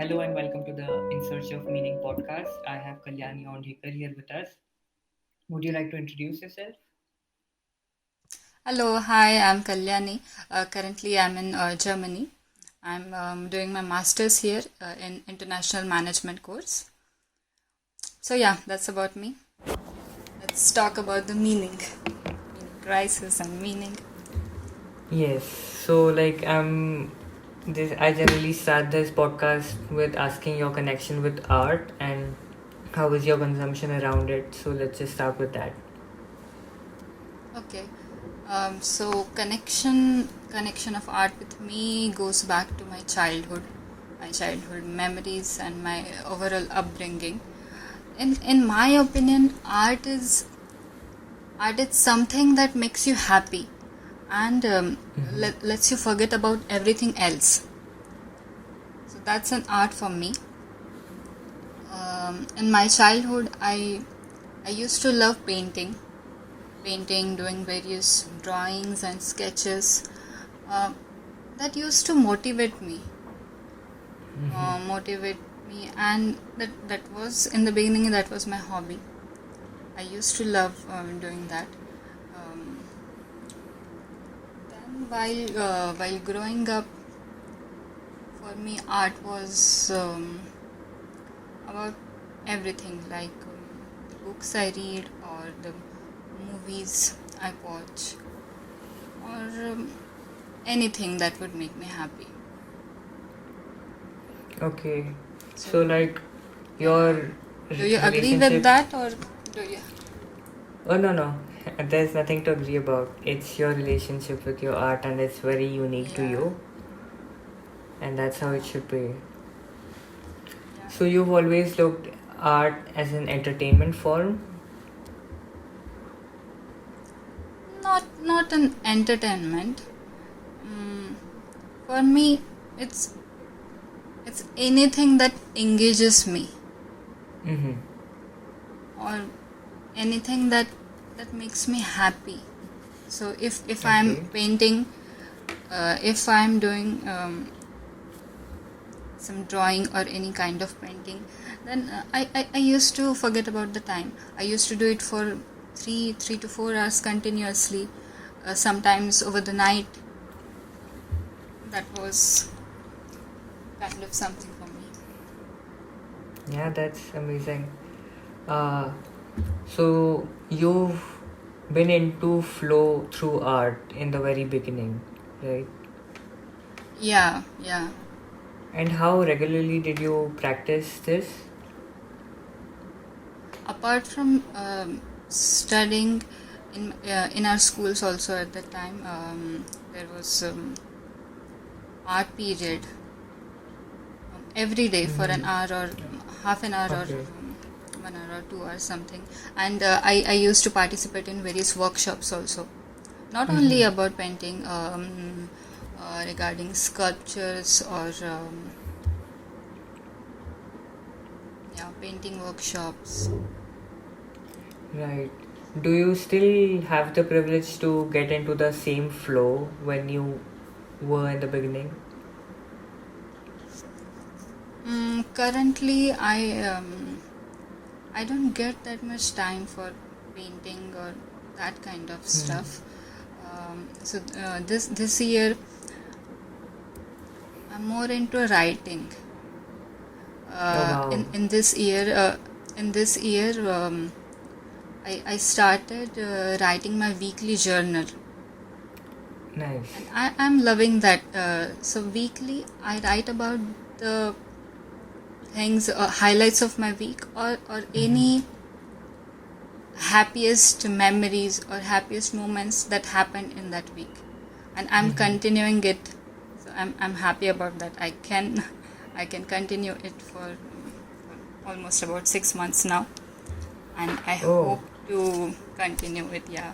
Hello and welcome to the In Search of Meaning podcast. I have Kalyani Aundhekar here with us. Would you like to introduce yourself? Hello, hi, I'm Kalyani. Currently, I'm in Germany. I'm doing my master's here in international management course. So, yeah, that's about me. Let's talk about the meaning crisis and meaning. Yes. So, I generally start this podcast with asking your connection with art and how is your consumption around it. So, let's just start with that. Okay. So connection of art with me goes back to my childhood memories and my overall upbringing. In my opinion, art is something that makes you happy and lets you forget about everything else. So that's an art for me. In my childhood, I used to love painting, doing various drawings and sketches. Uh, that used to motivate me, and that was in the beginning. That was my hobby. I used to love doing that. Um, then while growing up, for me, art was about everything, like the books I read or the movies I watch or anything that would make me happy. Okay. So, So, like, yeah. your Do you agree with relationship. that or do you? Oh, no, no. There's nothing to agree about. It's your relationship with your art and it's very unique to Yeah, you, and that's how it yeah, should be. yeah. So you've always looked art as an entertainment form? Not an entertainment. Mm, for me, it's it's anything that engages me Mm-hmm. or anything that makes me happy. So if I'm Okay. painting, if I'm doing some drawing or any kind of painting, then I used to forget about the time. I used to do it for 3 to 4 hours continuously, sometimes over the night. That was kind of something for me. Yeah, that's amazing. Uh, so you've been into flow through art in the very beginning, right? Yeah, yeah. And how regularly did you practice this? Apart from studying in our schools also at that time, there was art period every day for an Mm-hmm. hour or half an hour or Okay. 1 hour or 2 hours something. And I used to participate in various workshops also, not only Mm-hmm. about painting, regarding sculptures or yeah, painting workshops. Right. Do you still have the privilege to get into the same flow when you were in the beginning? Currently, I don't get that much time for painting or that kind of Hmm. stuff. So this year I'm more into writing. Oh Uh, wow. in this year, I started writing my weekly journal, Nice. and I'm loving that. So weekly, I write about the things, highlights of my week, or Mm-hmm. any happiest memories or happiest moments that happened in that week, and I'm Mm-hmm. continuing it. So I'm happy about that. I can continue it for almost about 6 months now, and I Oh, hope to continue it. Yeah,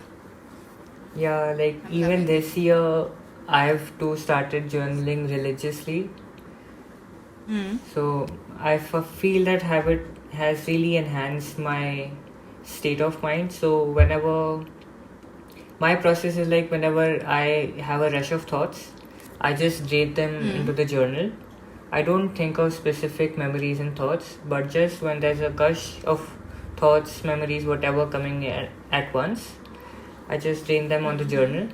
yeah, like I'm even loving. this year, I've too started journaling religiously. Hmm. So feel that habit has really enhanced my state of mind. So whenever my process is like whenever I have a rush of thoughts, I just drape them Hmm. into the journal. I don't think of specific memories and thoughts, but just when there's a gush of thoughts, memories, whatever coming at once, I just drain them on the journal,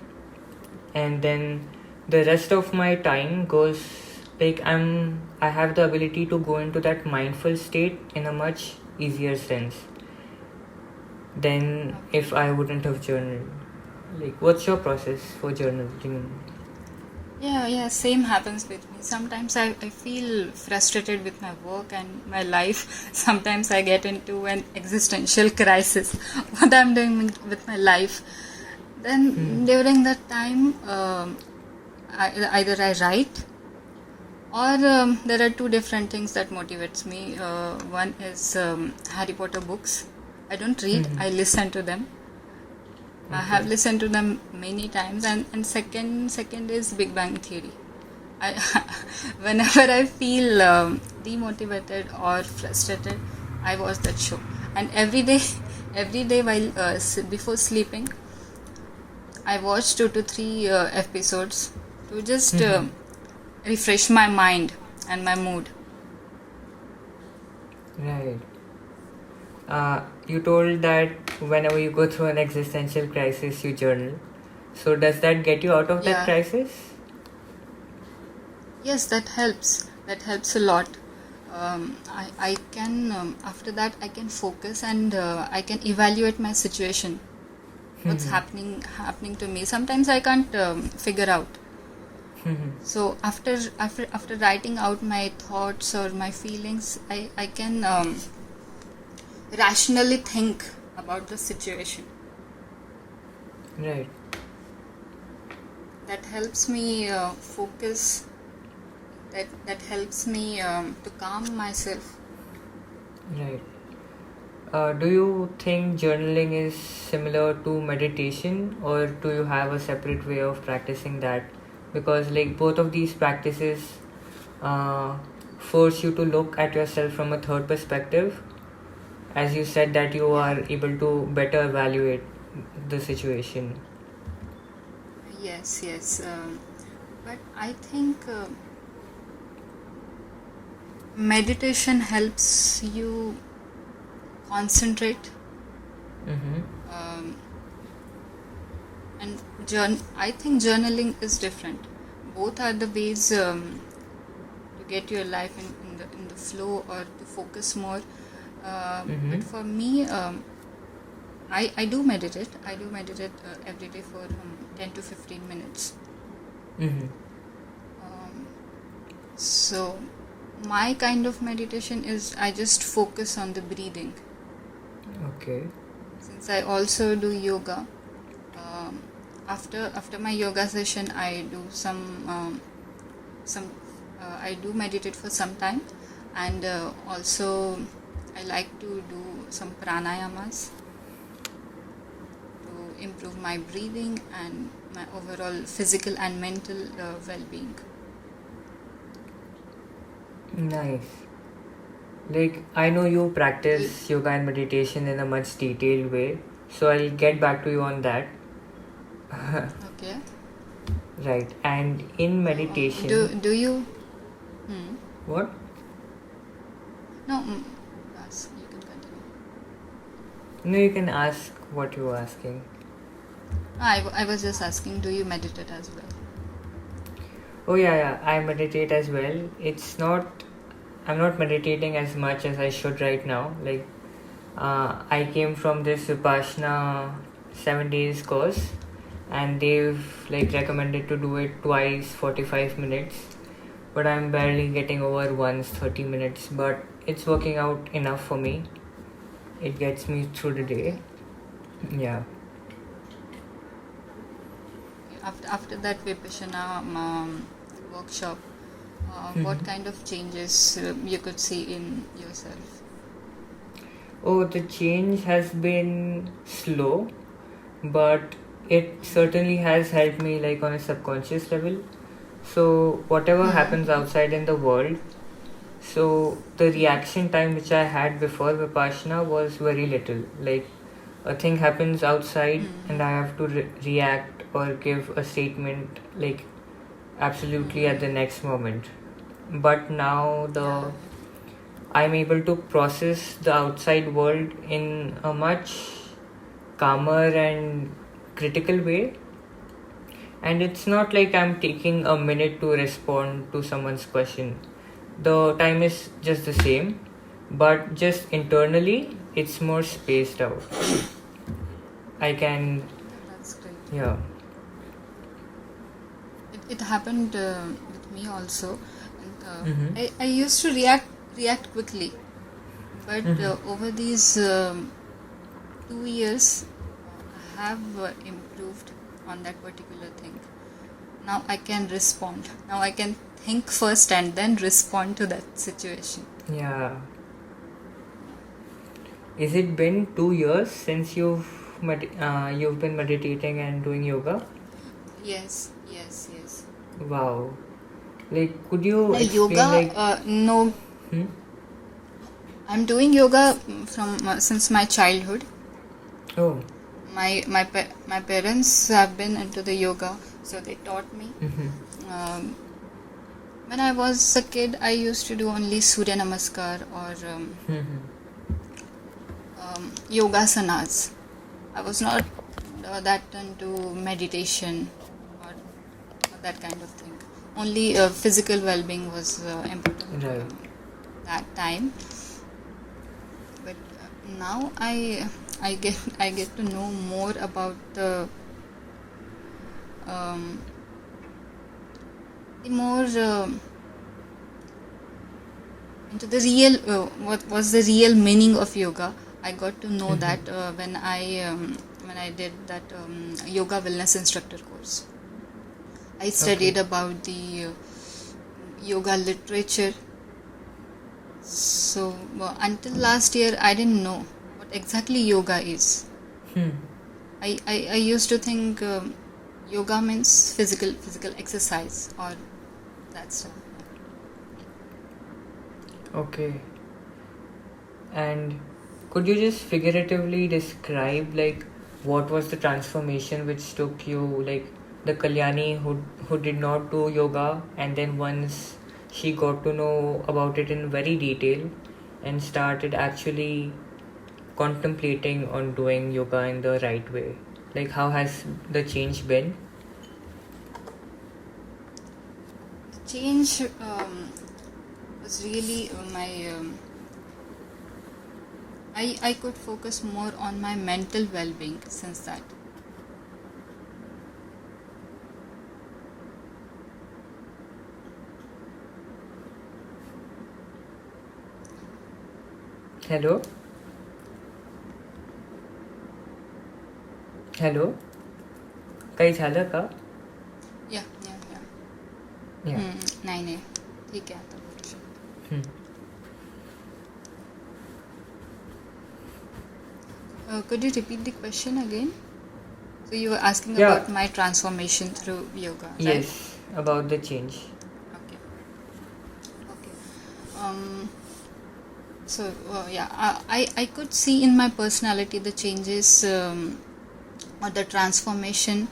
and then the rest of my time goes like I have the ability to go into that mindful state in a much easier sense than if I wouldn't have journaled. Like, what's your process for journaling? Yeah, same happens with me. Sometimes I feel frustrated with my work and my life. Sometimes I get into an existential crisis. What I'm doing with my life. Then during that time, either I write or there are two different things that motivates me. One is Harry Potter books. I don't read, I listen to them. I have listened to them many times, and second is Big Bang Theory. I whenever I feel demotivated or frustrated, I watch that show, and every day while before sleeping, I watch 2 to 3 episodes to just refresh my mind and my mood. Right. You told that whenever you go through an existential crisis, you journal. So does that get you out of that Yeah. crisis? Yes, that helps. That helps a lot. I can after that I can focus and I can evaluate my situation. What's happening to me? Sometimes I can't figure out. So after writing out my thoughts or my feelings, I can rationally think about the situation. Right. That helps me focus. That helps me to calm myself. Right. Do you think journaling is similar to meditation, or do you have a separate way of practicing that? Because like both of these practices force you to look at yourself from a third perspective. As you said that you are able to better evaluate the situation. Yes. But I think meditation helps you concentrate. And I think journaling is different. Both are the ways to get your life in the flow or to focus more. But for me, I do meditate. I do meditate every day for 10 to 15 minutes. So my kind of meditation is I just focus on the breathing. Okay. Since I also do yoga, after my yoga session, I do I do meditate for some time, and also I like to do some pranayamas to improve my breathing and my overall physical and mental well-being. Nice. Like, I know you practice yoga and meditation in a much detailed way, so I'll get back to you on that. Okay. Right. And in meditation, Do you? what? No. Yes, you can continue. No, you can ask what you were asking. I was just asking, do you meditate as well? Oh yeah, I meditate as well. I'm not meditating as much as I should right now. Like, I came from this Vipassana 7 days course, and they've like recommended to do it twice 45 minutes, but I'm barely getting over once 30 minutes, but it's working out enough for me. It gets me through the day. Yeah. After that Vipassana workshop, what kind of changes you could see in yourself? Oh, the change has been slow, but it certainly has helped me like on a subconscious level. So whatever happens outside in the world, so the reaction time which I had before Vipassana was very little. Like, a thing happens outside and I have to react or give a statement like absolutely at the next moment. but now I'm able to process the outside world in a much calmer and critical way. And it's not like I'm taking a minute to respond to someone's question. The time is just the same, but just internally, it's more spaced out. I can, That's great. yeah. It happened with me also. And, Mm-hmm. I used to react quickly, but over these 2 years, I have improved on that particular thing. Now I can respond. Now I can think first and then respond to that situation. Yeah. Is it been 2 years since you've been meditating and doing yoga? Yes. Wow. Like, could you Now explain yoga, no, Hmm? I'm doing yoga from since my childhood. Oh. My parents have been into the yoga, so they taught me. Mm-hmm. When I was a kid, I used to do only Surya Namaskar or Mm-hmm. yogasanas. I was not that into meditation or that kind of thing. Only physical well-being was important Right. that time. But now I get to know more about the more into the real what was the real meaning of yoga. I got to know that when I did that yoga wellness instructor course. I studied about the yoga literature. So until last year, I didn't know what exactly yoga is. I used to think yoga means physical exercise or that stuff. Okay. And could you just figuratively describe like what was the transformation which took you, like the Kalyani who did not do yoga, and then once she got to know about it in very detail and started actually contemplating on doing yoga in the right way? Like, how has the change been? Change was really my I could focus more on my mental well-being since that. Hello? Hello? काही झालं का? या Yeah. नाही ठीक आहे आता बोलू शकतो. Could you repeat the question again? So you were asking Yeah. about my transformation through yoga, right? Yes, about the change. Okay. So I could see in my personality the changes or the transformation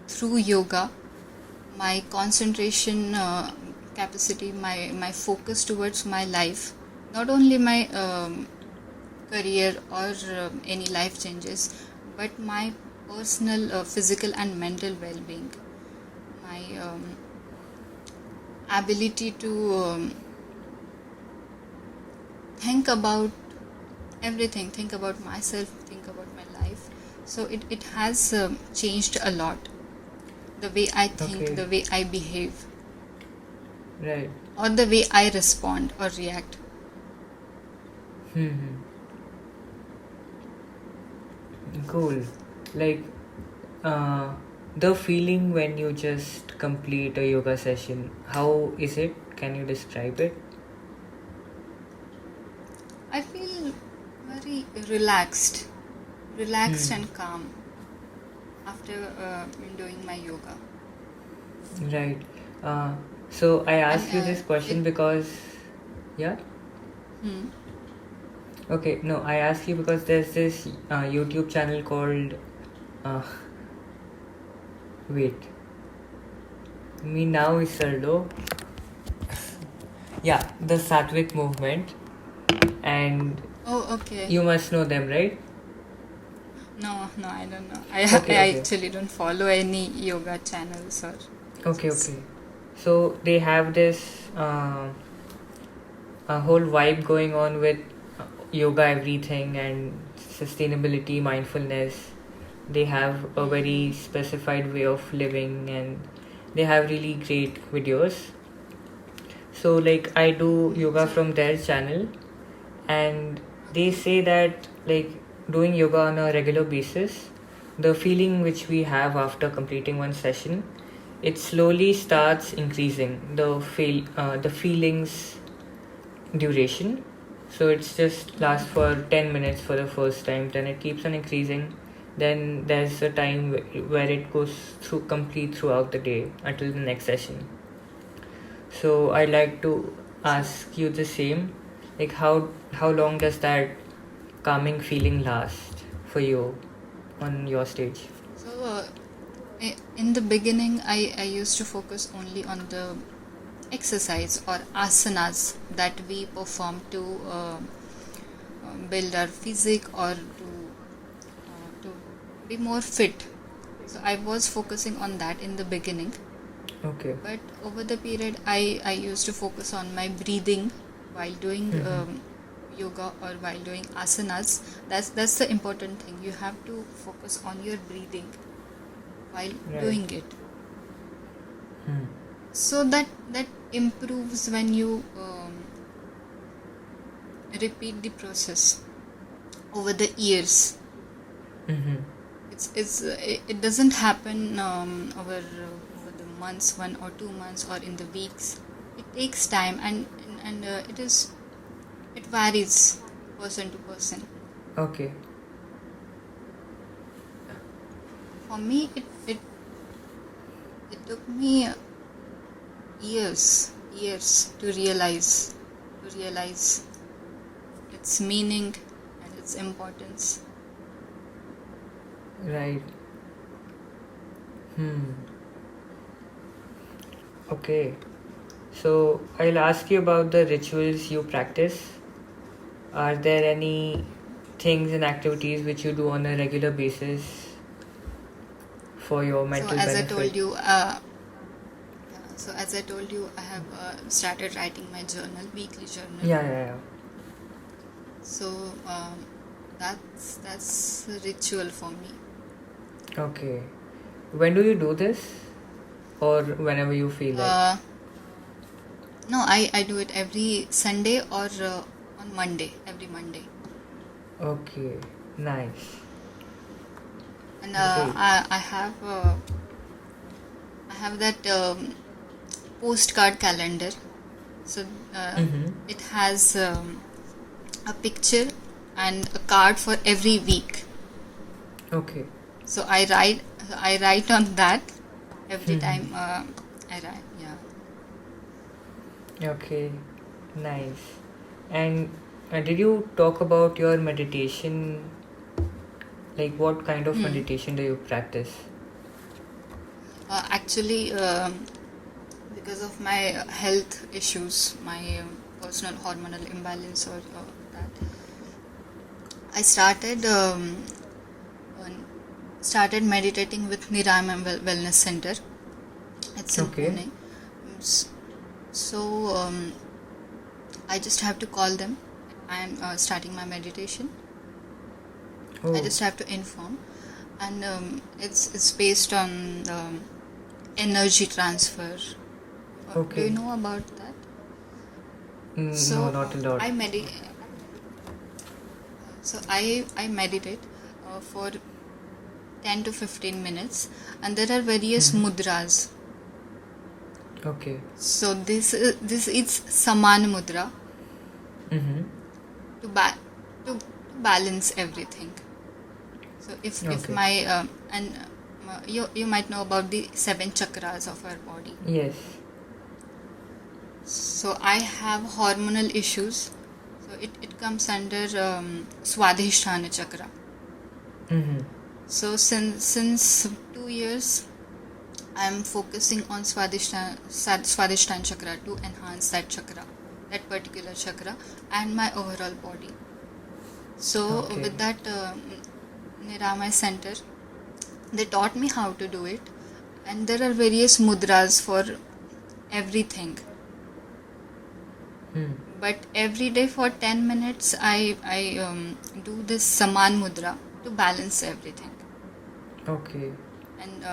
through yoga. My concentration capacity, my focus towards my life, not only my career or any life changes, but my personal physical and mental well-being, my ability to think about everything, think about myself, think about my life. So it has changed a lot. The way I think, Okay. the way I behave, Right. or the way I respond or react. Cool. Like, the feeling when you just complete a yoga session, how is it? Can you describe it? I feel very relaxed and calm after doing my yoga. Right. So I asked you And, this question because, yeah? Okay, no, I asked you because there's this YouTube channel called, wait, me now is Sardo. Yeah, the Sattvic movement, and Oh, okay. you must know them, right? No, I don't know. Okay, I okay. actually don't follow any yoga channels or. Okay, pages. okay. So they have this a whole vibe going on with yoga, everything, and sustainability, mindfulness. They have a very specified way of living, and they have really great videos. So, like, I do yoga So, from their channel, and they say that, like, doing yoga on a regular basis, the feeling which we have after completing one session, it slowly starts increasing the feelings duration. So it's just lasts for 10 minutes for the first time, then it keeps on increasing, then there's a time where it goes through complete throughout the day until the next session. So I like to ask you the same, like how long does that calming feeling last for you on your stage? so in the beginning, I used to focus only on the exercise or asanas that we perform to build our physique or to be more fit. So I was focusing on that in the beginning, Okay. but over the period, I used to focus on my breathing while doing yoga or while doing asanas. That's the important thing. You have to focus on your breathing while Right. doing it. Hmm. So that improves when you repeat the process over the years. Mm-hmm. It doesn't happen over the months, 1 or 2 months, or in the weeks. It takes time, and it varies person to person. Okay. For me, it took me years to realize its meaning and its importance. Right. Okay. So I'll ask you about the rituals you practice. Are there any things and activities which you do on a regular basis for your mental So as benefit? I told you, I have started writing my journal, weekly journal. Yeah. So that's a ritual for me. Okay. When do you do this? Or whenever you feel like? No, I do it every Sunday or on Monday, every Monday. Okay. Nice. And Great. I have that postcard calendar. So it has a picture and a card for every week. Okay. So I write on that every time I write. Yeah. Okay. Nice. And did you talk about your meditation? Like, what kind of meditation do you practice? Actually, because of my health issues, my personal hormonal imbalance, or that, I started meditating with Nirayam Wellness Center. It's in Okay. Pune. So I just have to call them. I am starting my meditation. Oh. I just have to inform, and it's based on energy transfer. Okay. Do you know about that? No, not a lot. I meditate for 10 to 15 minutes, and there are various mudras. Okay. So this is Saman Mudra to balance everything. So if Okay. my you might know about the 7 chakras of our body. Yes. So I have hormonal issues. So it comes under Swadhisthana chakra. So since 2 years, I am focusing on Swadhisthana chakra to enhance that chakra. that particular chakra, and my overall body. So Okay. with that Niramay center, they taught me how to do it, and there are various mudras for everything. But every day for 10 minutes I do this Saman Mudra to balance everything. Okay. And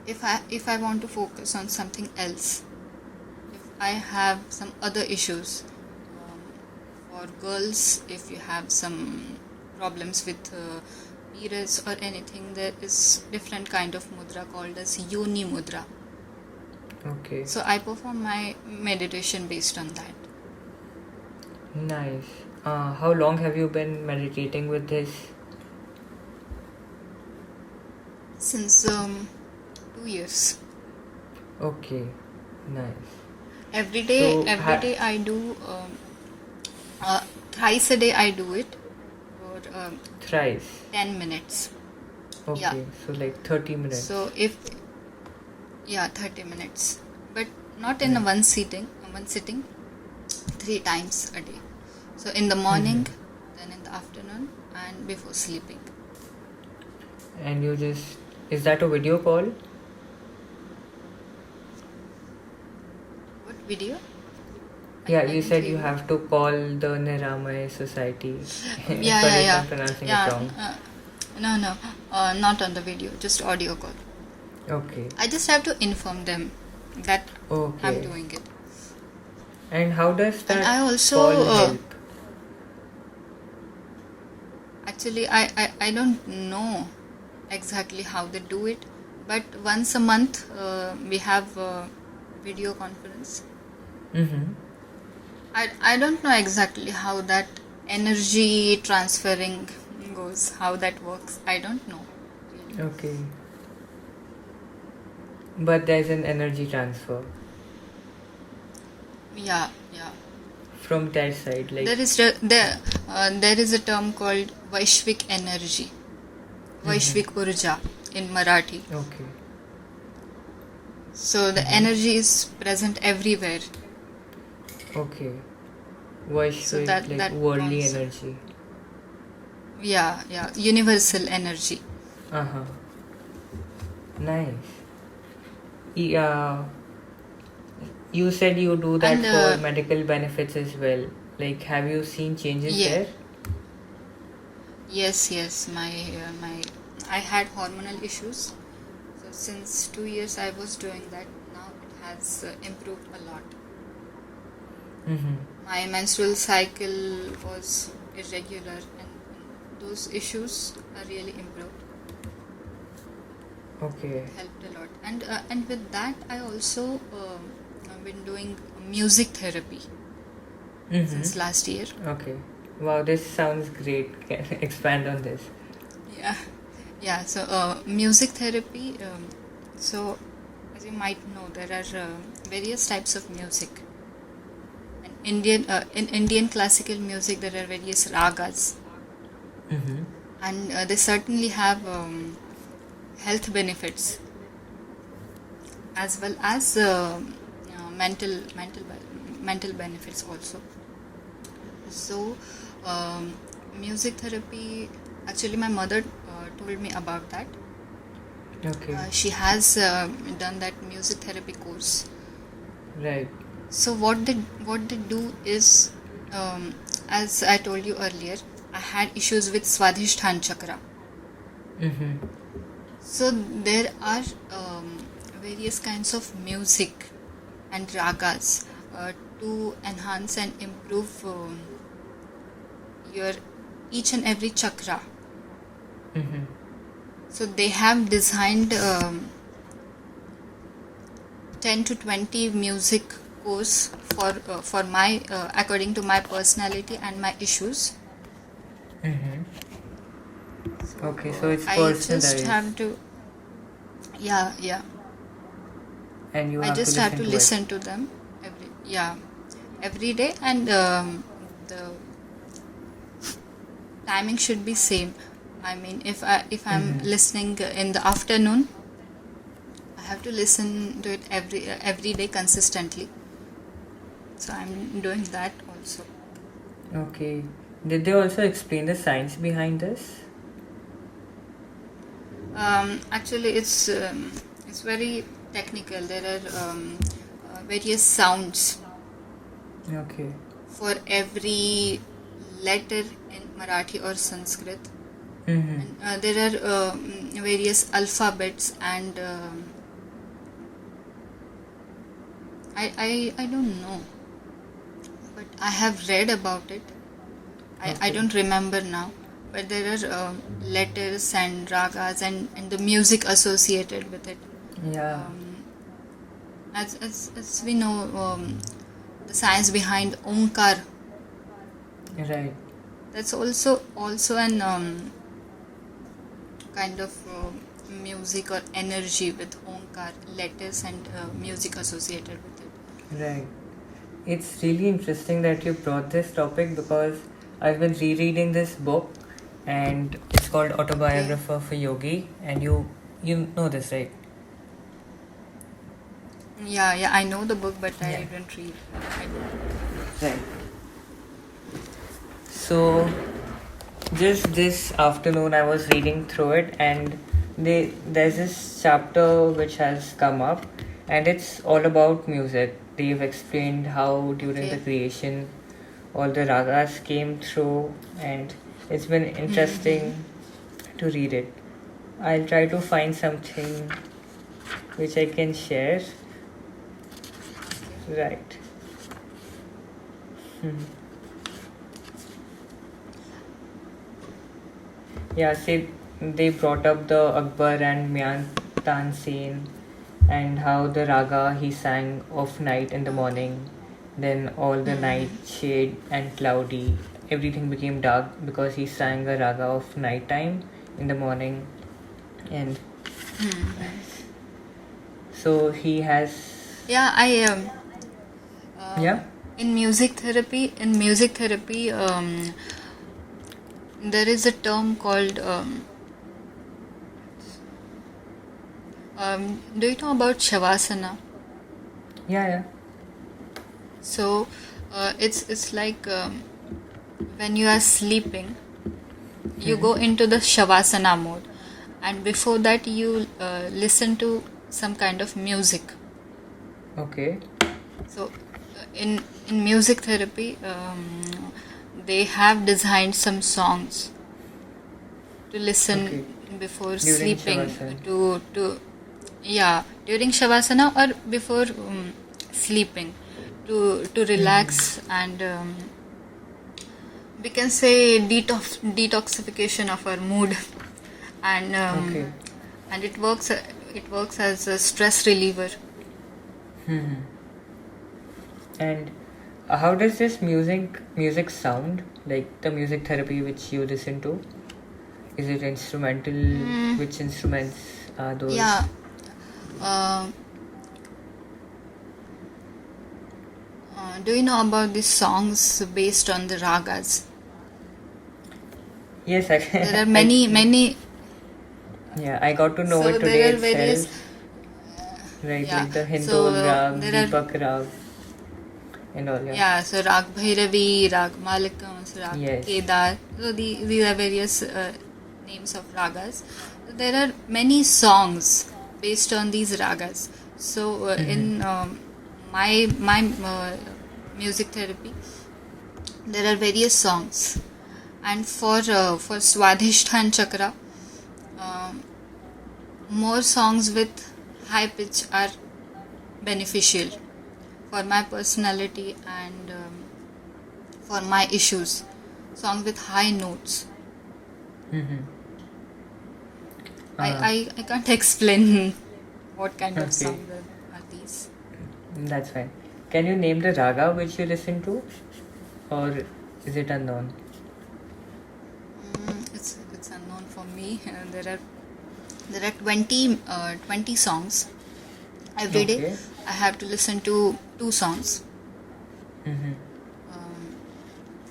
if I want to focus on something else, if I have some other issues, for girls, if you have some problems with periods or anything, there is different kind of mudra called as Yoni Mudra. Okay. So I perform my meditation based on that. Nice. How long have you been meditating with this? Since 2 years. Okay. Nice. Every day, So, I do thrice a day. I do it for thrice. 10 minutes. Okay. Yeah. So like 30 minutes. So 30 minutes, but not in one sitting. 3 times a day. So in the morning, then in the afternoon, and before sleeping. And you just, is that a video call? What video? Yeah, I you didn't said hear you have to call the Niramay Society. Sorry if I'm pronouncing it wrong. No, not on the video, just audio call. Okay. I just have to inform them that Okay. I'm doing it. And how does that And I also call help? actually I don't know exactly how they do it, but once a month we have a video conference. I don't know exactly how that energy transferring goes, how that works. I don't know. Okay. But there's an energy transfer Yeah. from that side, like There is a term called Vaishvik energy, Vaishvik Urja in Marathi. okay. So the energy is present everywhere. Okay. Voice So like that worldly concept. energy. Yeah, universal energy. Uh-huh. Nice. Yeah. You said you do that And, for medical benefits as well. Like, have you seen changes Yeah. there? Yes. My I had hormonal issues. So since 2 years I was doing that. Now it has improved a lot. My menstrual cycle was irregular, and those issues are really improved. Okay. Helped a lot. And with that I also have been doing music therapy since last year. Okay. Wow, this sounds great. Can you expand on this? Yeah. So music therapy. So as you might know, there are various types of music. And in Indian classical music, there are various ragas, and they certainly have health benefits as well as mental benefits also. So music therapy, actually my mother told me about that. Okay. She has done that music therapy course. Right. So what they do is, as I told you earlier, I had issues with Swadhisthana chakra. So there are various kinds of music and ragas to enhance and improve your each and every chakra. So they have designed 10 to 20 music course for my according to my personality and my issues. Okay, so it's I personalized. just have to And you I have just to have to listen listen to them every day, and the timing should be same. I mean, if I'm listening in the afternoon, I have to listen to it every day consistently. So I'm doing that also. Okay. Did they also explain the science behind this? Actually, it's very technical. There are various sounds Okay. for every letter in Marathi or Sanskrit. Mm-hmm. And there are various alphabets, and I don't know, but I have read about it. I Okay. don't remember now, but there are letters and ragas and the music associated with it. Yeah. As we know, the science behind Omkar, Right. that's also an kind of music or energy with Omkar, letters and music associated with it. Right. It's really interesting that you brought this topic because I've been rereading this book and it's called Autobiographer for Yogi, and you know this, right? Yeah, I know the book, but I Yeah. didn't read. I don't. Right. So just this afternoon I was reading through it, and there's this chapter which has come up, and it's all about music. They've explained how during the Okay. creation all the ragas came through, and it's been interesting to read it. I'll try to find something which I can share. Right. Yeah, see, they brought up the Akbar and Mian Tansen and how the raga he sang of night in the morning, then all the night shade and cloudy, everything became dark because he sang a raga of night time in the morning, and so he has. Yeah, Yeah. in music therapy. There is a term called. Do you know about shavasana? Yeah. So it's like when you are sleeping, you go into the shavasana mode, and before that you listen to some kind of music. Okay. So in music therapy, they have designed some songs to listen Okay. before During sleeping, Shavasana. to during shavasana or before sleeping, to relax and we can say detoxification of our mood, and Okay. and it works as a stress reliever. And how does this music sound? Like the music therapy which you listen to? Is it instrumental? Which instruments are those? Yeah. Do you know about these songs based on the ragas? Yes, I can. There are many. Yeah, I got to know So it today there are various. itself. Right, Yeah. like the Hindol So Rag, there are. Deepak Rag, and all. Yeah. Yeah. So Rag Bhairavi, Rag Malikam, Rag Yes. Kedar. So these are various names of ragas. So there are many songs based on these ragas. So in my music therapy, there are various songs, and for Swadhisthana Chakra, more songs with high pitch are beneficial for my personality and for my issues. Songs with high notes. I can't explain what kind of Okay. songs are these. That's fine. Can you name the raga which you listen to, or is it unknown? It's unknown for me. There are 20 songs. Every day Okay. I have to listen to 2 songs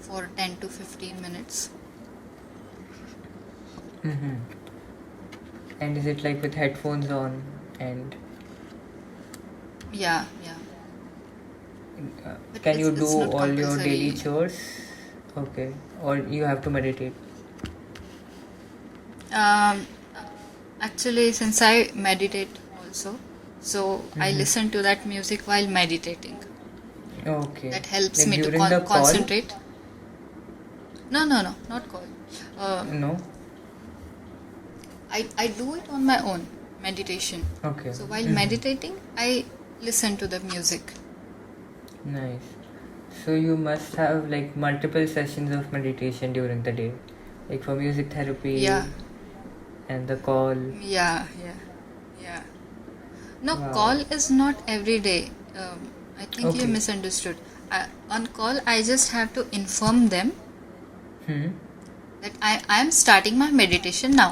for 10 to 15 minutes. And is it like with headphones on and? Yeah. but Can you do it's not all your daily compulsory. chores? Okay. Or you have to meditate? Um, Actually, since I meditate also, so I Mm-hmm. listen to that music while meditating. Okay. That helps Like me to during the call? concentrate. No, no, no, not call. Uh, No? I do it on my own, meditation. Okay. So while Mm-hmm. meditating, I listen to the music. Nice. So you must have like multiple sessions of meditation during the day, like for music therapy Yeah, and the call. yeah. No, Wow. call is not every day. I think you Okay. misunderstood. On call, I just have to inform them Hmm. that I am starting my meditation now.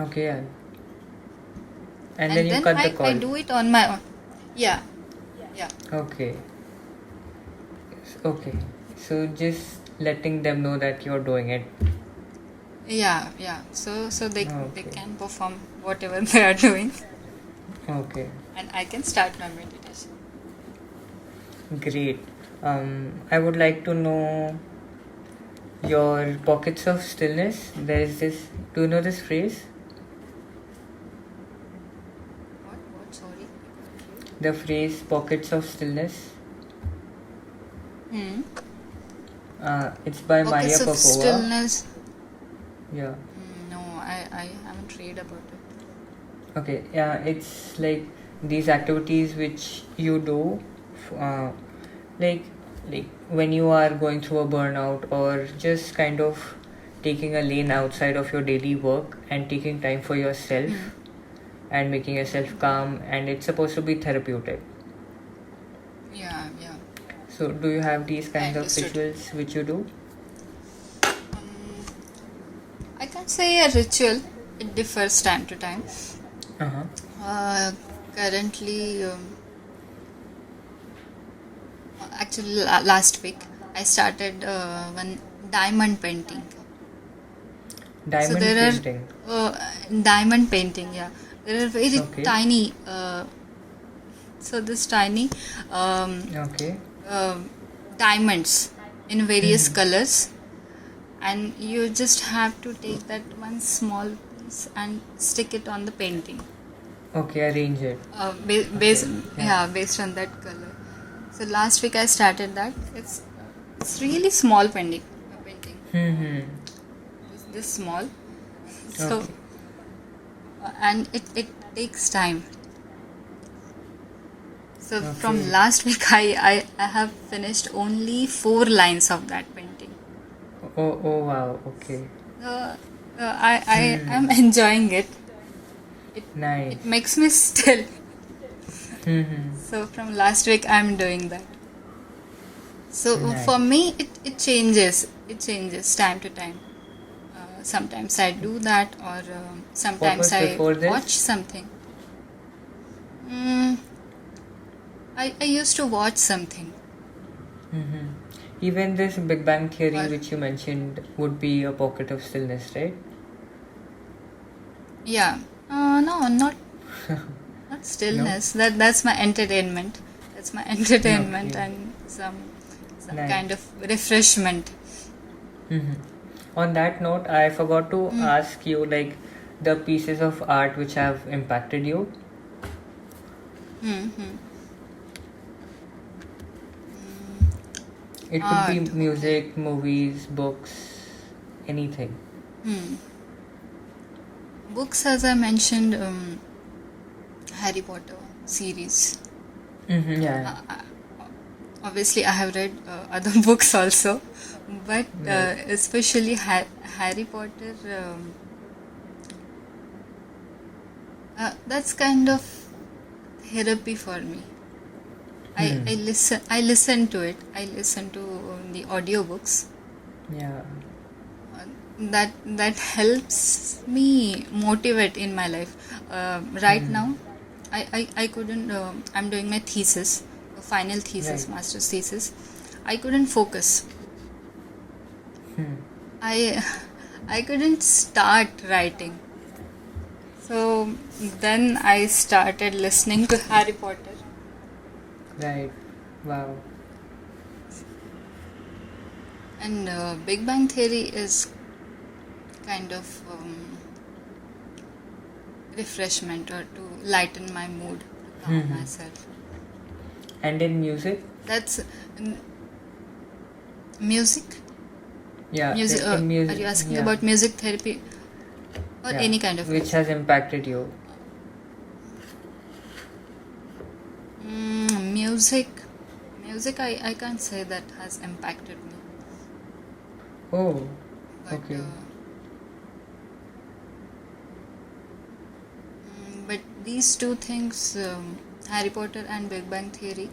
Okay. Yeah. And then And you then cut the I call. do it on my own. Yeah, yeah, Okay. Okay. So just letting them know that you're doing it. yeah. So they Okay. can perform whatever they are doing, Okay. and I can start my meditation. Great. I would like to know your pockets of stillness. There is this. Do you know this phrase? What? Sorry, I couldn't The phrase pockets of stillness. hear. It's by Maria Pockets of Popova. stillness. Yeah. No, I haven't read about it. Okay. Yeah. It's like these activities which you do, uh, like like when you are going through a burnout or just kind of taking a lane outside of your daily work and taking time for yourself and making yourself calm, and it's supposed to be therapeutic. Yeah. So do you have these I kinds of understood. rituals which you do? Um, I can't say a ritual. It differs time to time. Uh-huh. Currently, actually, last week I started one diamond painting. So Diamond there painting. are diamond painting. Yeah, there are very Okay. tiny. So this tiny Okay. uh, diamonds in various colors, and you just have to take that one small piece and stick it on the painting. Okay, arrange it. Based Okay. yeah, based on that color. So last week I started that. It's really small painting. Hmm. This small. So Okay. and it takes time. So from Okay. last week I have finished only 4 lines of that painting. Oh wow. Okay. I am enjoying it. It Nice. it makes me still. Hmm. So from last week I'm doing that. So for Nice. me it changes. It changes time to time. Sometimes I do that, or What sometimes was I before watch this? something. Mm, I used to watch something. Hmm. Even this Big Bang Theory, Or which you mentioned, would be a pocket of stillness, right? yeah. No, not No? stillness. That's my entertainment. That's my entertainment Okay. and some kind Nice. of refreshment. Hmm. On that note, I forgot to Mm. ask you like the pieces of art which have impacted you. Mm-hmm. It could be Art. Okay. music, movies, books, anything. Hmm. Books, as I mentioned, Harry Potter series. Mm-hmm. Yeah. Obviously, I have read other books also, but Right. especially Harry Potter. That's kind of therapy for me. Hmm. I listen to it. I listen to the audiobooks. Yeah. That helps me motivate in my life. Right Hmm. now, I couldn't. I'm doing my thesis, final thesis, Right. master's thesis. I couldn't focus. Hmm. I I couldn't start writing. So then I started listening to Harry Potter. Right. Wow. And Big Bang Theory is kind of refreshment or to lighten my mood, to calm myself. And in music? That's music. Yeah, Music. in music. Are you asking yeah. about music therapy or Yeah, any kind of which has impacted you? music? Music, I can't say that has impacted me. Oh, But, okay. But these two things, Harry Potter and Big Bang Theory,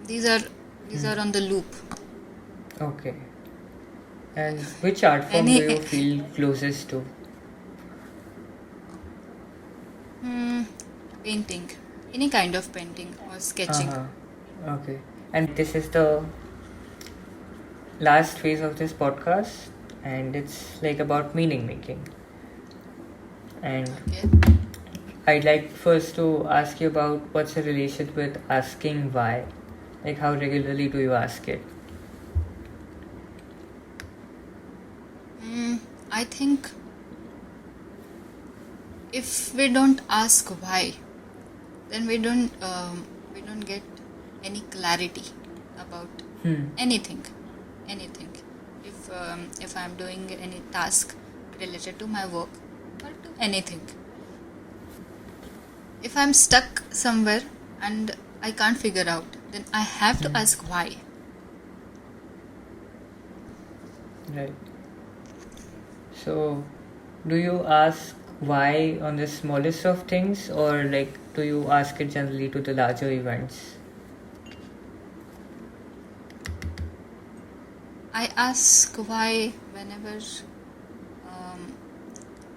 these are on the loop. Okay. And which art form do you feel closest to? Painting, any kind of painting or sketching. Okay. And this is the last phase of this podcast, and it's like about meaning making. And Okay. I'd like first to ask you about what's your relation with asking why? Like, how regularly do you ask it? I think if we don't ask why, then we don't get any clarity about anything. If I'm doing any task related to my work or to anything, if I'm stuck somewhere and I can't figure out, then I have to ask why. Right. So, do you ask why on the smallest of things, or like do you ask it generally to the larger events? I ask why whenever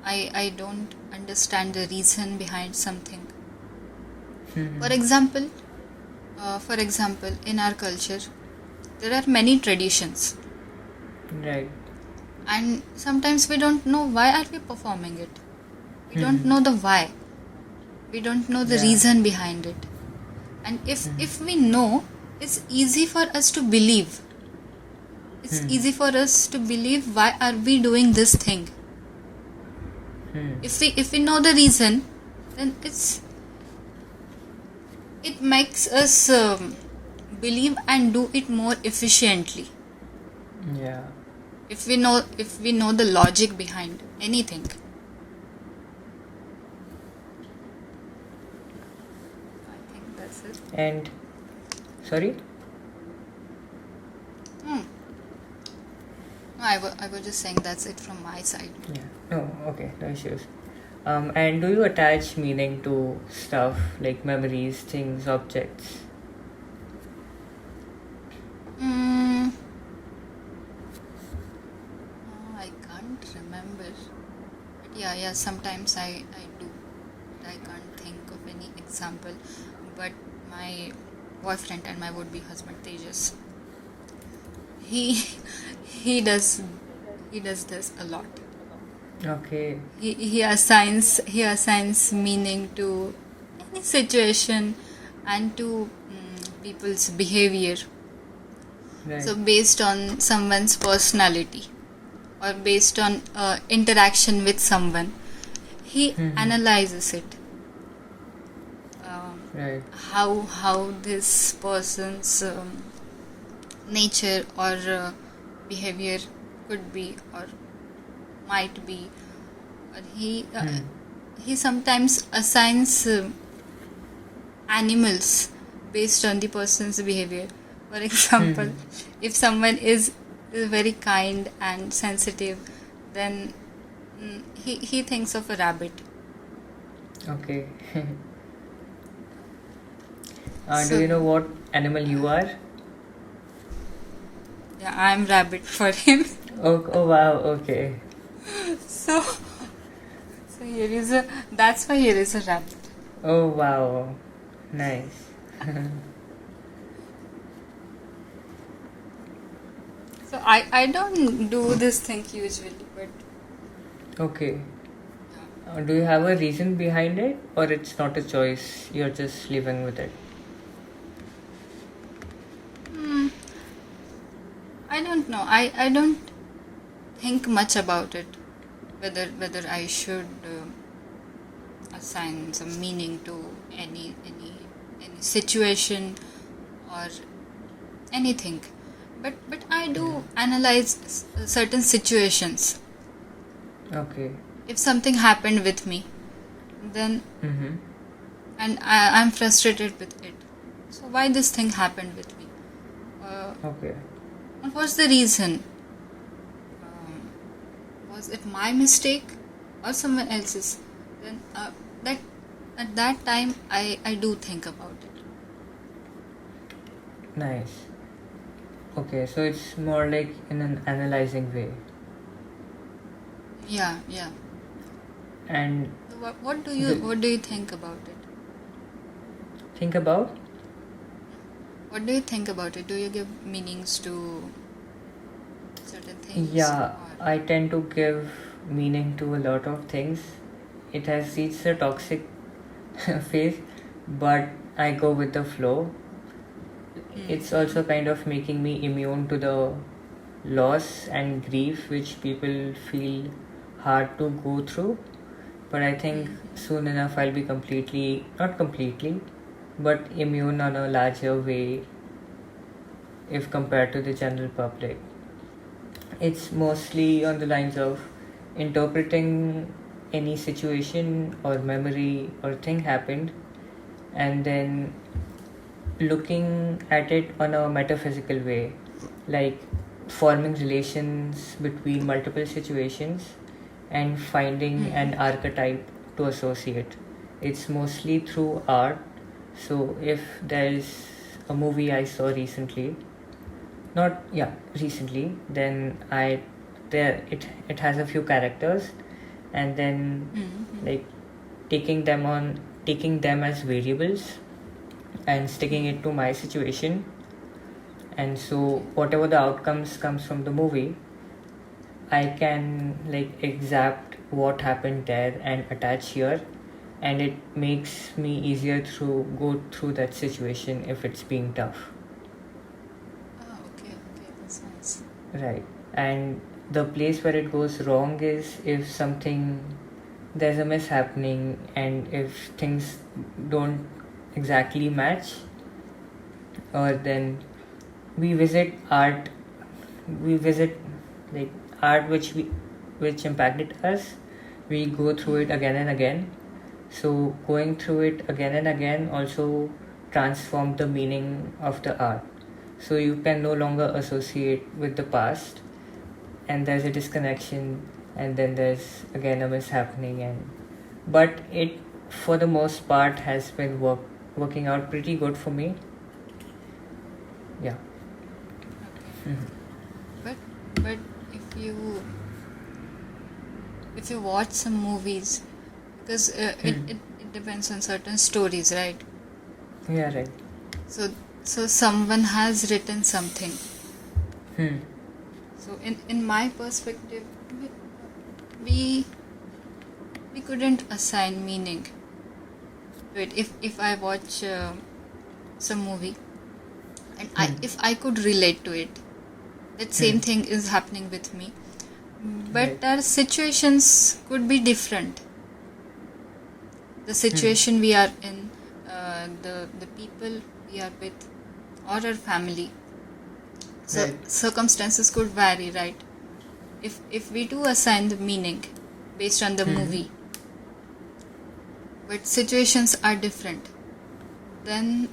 I don't understand the reason behind something. For example, in our culture, there are many traditions. Right. And sometimes we don't know why are we performing it. We don't know the why. We don't know the reason behind it. And if we know, it's easy for us to believe. It's easy for us to believe why are we doing this thing. If we know the reason, then it makes us believe and do it more efficiently. Yeah. If we know the logic behind anything. I think that's it. And sorry? No, I was just saying that's it from my side. Yeah. No, okay, no issues. And do you attach meaning to stuff like memories, things, objects? I can't remember. But yeah, sometimes I do. I can't think of any example. But my boyfriend and my would-be husband Thesis, he does this a lot. Okay. He assigns meaning to any situation and to people's behavior. Right. So based on someone's personality or based on interaction with someone, he analyzes it. Right. How this person's nature or behavior could be or might be. Or he sometimes assigns animals based on the person's behavior. For example, if someone is very kind and sensitive, then he thinks of a rabbit. Okay. Do you know what animal you are? Yeah, I'm rabbit for him. Oh wow, okay. So that's why here is a rabbit. Oh wow, nice. So I don't do this thing usually, but Okay. Do you have a reason behind it, or it's not a choice? You're just living with it. No, I don't think much about it, whether I should assign some meaning to any situation or anything. But I do analyze certain situations. Okay. If something happened with me, then Mm-hmm. and I'm frustrated with it. So why this thing happened with me? Okay. What was the reason? Was it my mistake or someone else's? Then that at that time I do think about it. Nice. Okay, so it's more like in an analyzing way. Yeah. And So what do you think about it? think about. What do you think about it? Do you give meanings to certain things? Yeah, Or I tend to give meaning to a lot of things. It has reached a toxic phase, but I go with the flow. It's also kind of making me immune to the loss and grief which people feel hard to go through. But I think soon enough I'll be not completely, but immune on a larger way if compared to the general public. It's mostly on the lines of interpreting any situation or memory or thing happened and then looking at it on a metaphysical way, like forming relations between multiple situations and finding an archetype to associate. It's mostly through art. So if there's a movie I saw recently, not yeah recently, then it has a few characters, and then like taking them as variables and sticking it to my situation, and so whatever the outcomes comes from the movie, I can like exact what happened there and attach here, and it makes me easier to go through that situation if it's being tough. okay, that's nice. Right. And the place where it goes wrong is if there's a miss happening and if things don't exactly match, or then we visit art, we visit like art which impacted us, we go through it again and again. So going through it again and again also transform the meaning of the art. So you can no longer associate with the past, and there's a disconnection, and then there's again a mishappening, and but it for the most part has been working out pretty good for me. Yeah. Okay. But if you watch some movies, because it depends on certain stories, right? Yeah, right. So someone has written something. Hmm. So in my perspective, we couldn't assign meaning to it. If I watch some movie and if I could relate to it, that same thing is happening with me, but Right. our situations could be different. The situation we are in, the people we are with, or our family. So Right. circumstances could vary, right? If we do assign the meaning based on the movie, but situations are different, then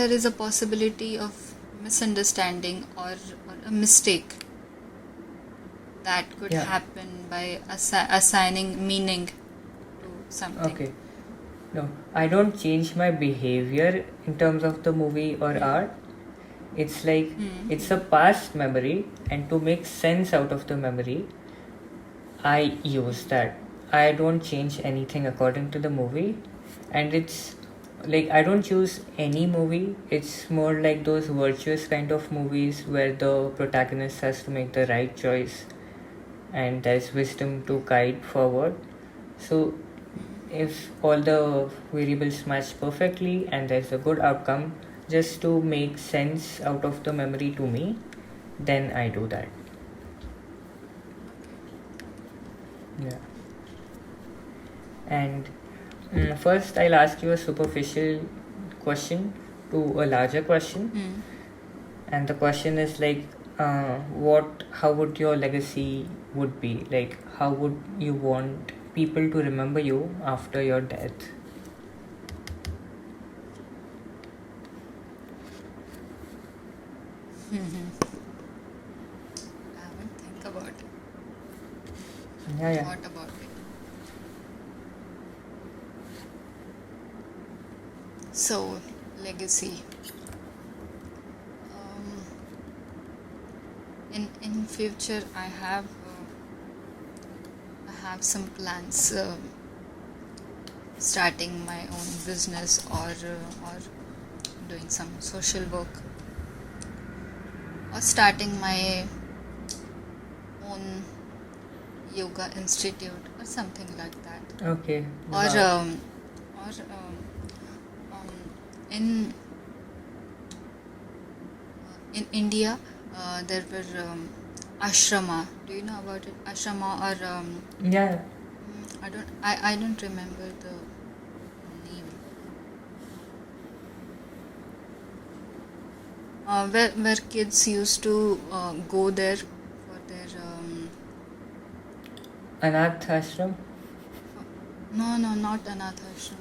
there is a possibility of misunderstanding or a mistake that could Yeah. happen by assigning meaning to something. Okay. No, I don't change my behavior in terms of the movie or art. It's like it's a past memory, and to make sense out of the memory, I use that. I don't change anything according to the movie, and it's like I don't choose any movie. It's more like those virtuous kind of movies where the protagonist has to make the right choice and there's wisdom to guide forward. So if all the variables match perfectly and there's a good outcome, just to make sense out of the memory to me, then I do that. Yeah. And first, I'll ask you a superficial question to a larger question. And the question is like, how would your legacy would be? Like, how would you want people to remember you after your death? I haven't think about it. Yeah. Thought about it. So, legacy. In future, I have some plans. Starting my own business or doing some social work, or starting my own yoga institute or something like that. Okay. Or Wow. in India, there were ashrama. Do you know about it? Ashrama or Yeah. I don't remember the name. Where kids used to go there for their Anath ashram. no, not anath ashram.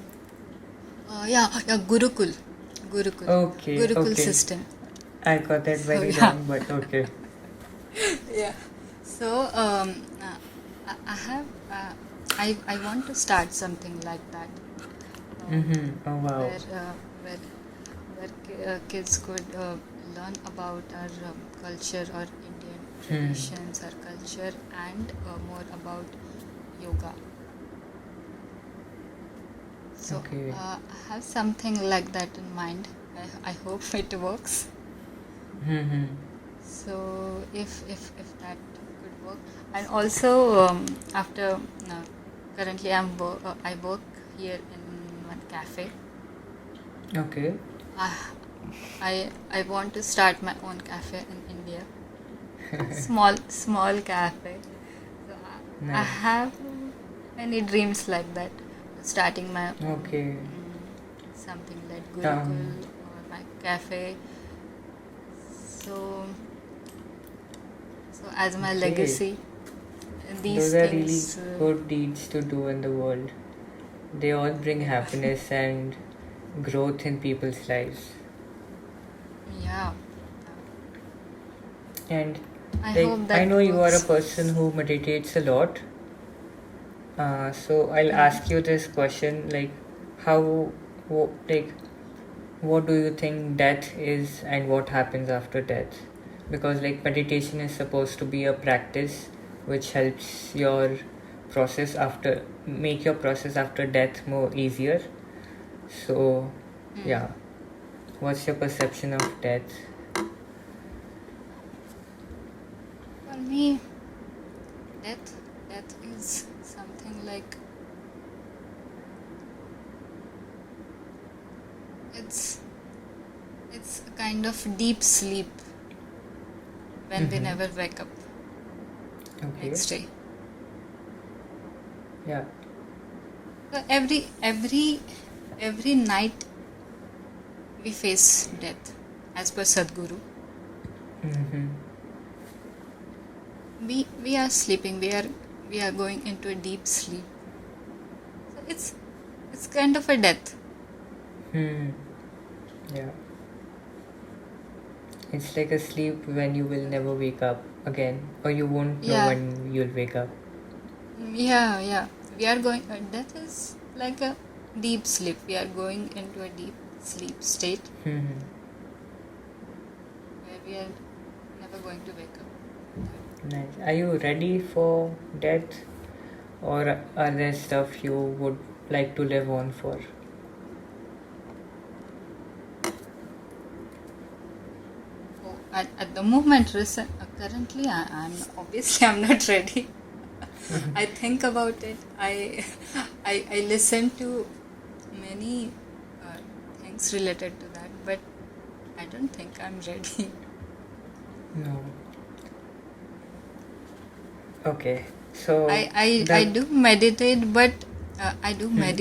Yeah, Gurukul. Okay. Gurukul system. I got that So, very yeah. wrong, but okay. Yeah. So I have I want to start something like that. Oh wow. Where kids could learn about our culture or Indian traditions or culture, and more about yoga. So Okay. I have something like that in mind. I hope it works. So if that could work, and also after currently I work here in one cafe. Okay. I want to start my own cafe in India. small cafe. So I Nice. have many dreams like that. Starting my Okay. something like Gurukul or my cafe. So as my Okay. legacy, these Those are things. really good deeds to do in the world. They all bring happiness and growth in people's lives. Yeah. And I like, hope that I know you are a works. person who meditates a lot. So I'll ask you this question: like, what do you think death is, and what happens after death? Because like meditation is supposed to be a practice which helps your make your process after death more easier. So yeah, what's your perception of death? For me, death is something like it's a kind of deep sleep when we never wake up Okay. next day. Yeah. So every night we face death, as per Sadhguru. We are sleeping. We are going into a deep sleep. So it's kind of a death. Yeah. It's like a sleep when you will never wake up again, or you won't know Yeah. when you'll wake up. Yeah. We are going. Death is like a deep sleep. We are going into a deep sleep state where we are never going to wake up. Nice. Are you ready for death, or are there stuff you would like to live on for? Oh, at the moment, currently, I'm obviously I'm not ready. I think about it. I listen to many things related to that, but I don't think I'm ready. No. Okay, so I the do meditate, but hmm,